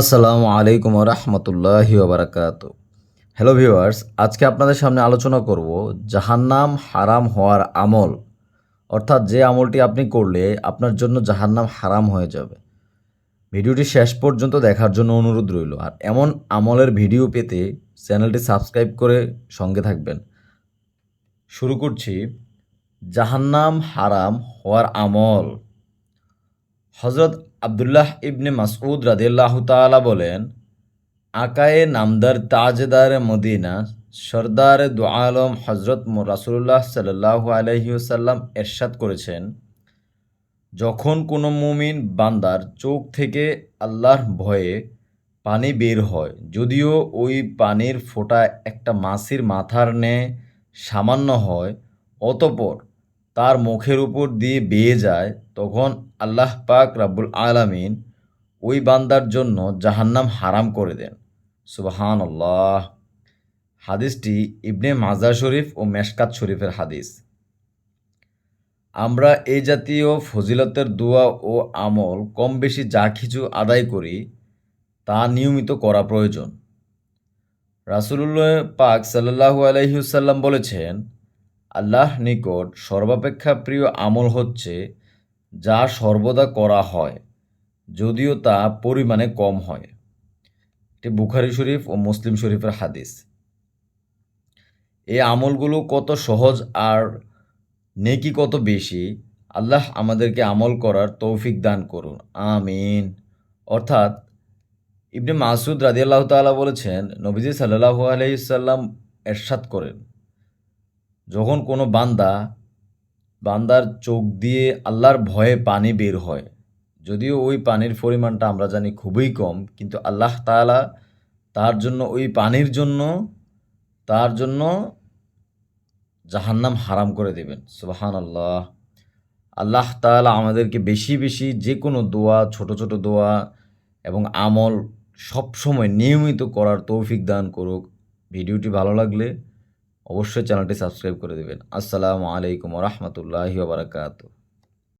আসসালামু আলাইকুম রহমতুল্লাহি ওবরাকাত। হ্যালো ভিউয়ার্স, আজকে আপনাদের সামনে আলোচনা করব জাহান্নাম হারাম হওয়ার আমল, অর্থাৎ যে আমলটি আপনি করলে আপনার জন্য জাহান্নাম হারাম হয়ে যাবে। ভিডিওটি শেষ পর্যন্ত দেখার জন্য অনুরোধ রইল। আর এমন আমলের ভিডিও পেতে চ্যানেলটি সাবস্ক্রাইব করে সঙ্গে থাকবেন। শুরু করছি জাহান্নাম হারাম হওয়ার আমল। হজরত আবদুল্লাহ ইবনে মাসউদ রাদিয়াল্লাহু তাআলা বলেন, আকায়ে নামদার তাজদার মদিনা সরদার দু আলম হজরত রাসূলুল্লাহ সাল্লাল্লাহু আলাইহি ওয়াসাল্লাম এরশাদ করেছেন, যখন কোনো মুমিন বান্দার চোখ থেকে আল্লাহর ভয়ে পানি বের হয়, যদিও ওই পানির ফোঁটা একটা মাছির মাথার ন্যায় সামান্য হয়, অতঃপর তার মুখের উপর দিয়ে বেয়ে যায়, তখন আল্লাহ পাক রাব্বুল আলামিন ওই বান্দার জন্য জাহান্নাম হারাম করে দেন। সুবহানাল্লাহ। হাদিসটি ইবনে মাজাহ শরীফ ও মেশকাত শরীফের হাদিস। আমরা এই জাতীয় ফজিলতের দোয়া ও আমল কম বেশি যা কিছু আদায় করি তা নিয়মিত করা প্রয়োজন। রাসূলুল্লাহ পাক সাল্লাল্লাহু আলাইহি ওয়াসাল্লাম বলেছেন, আল্লাহ নিকট সর্বাপেক্ষা প্রিয় আমল হচ্ছে যা সর্বদা করা হয়, যদিও তা পরিমাণে কম হয়। এটি বুখারী শরীফ ও মুসলিম শরীফের হাদিস। এই আমলগুলো কত সহজ আর নেকি কত বেশি, আল্লাহ আমাদেরকে আমল করার তৌফিক দান করুন, আমিন। অর্থাৎ ইবনে মাসউদ রাদিয়াল্লাহু তাআলা বলেছেন, নবীজি সাল্লাল্লাহু আলাইহি সাল্লাম এরশাদ করেন, যখন কোনো বান্দার চোখ দিয়ে আল্লাহর ভয়ে পানি বের হয়, যদিও ওই পানির পরিমাণটা আমরা জানি খুবই কম, কিন্তু আল্লাহ তাআলা তার জন্য ওই পানির জন্য তার জন্য জাহান্নাম হারাম করে দেবেন। সুবহানাল্লাহ। আল্লাহ তাআলা আমাদেরকে বেশি বেশি যে কোনো দোয়া, ছোট ছোট দোয়া এবং আমল সবসময় নিয়মিত করার তৌফিক দান করুক। ভিডিওটি ভালো লাগলে অবশ্যই চ্যানেলটি সাবস্ক্রাইব করে দেবেন। আসসালামু আলাইকুম ওয়া রাহমাতুল্লাহি ওয়া বারাকাতুহু।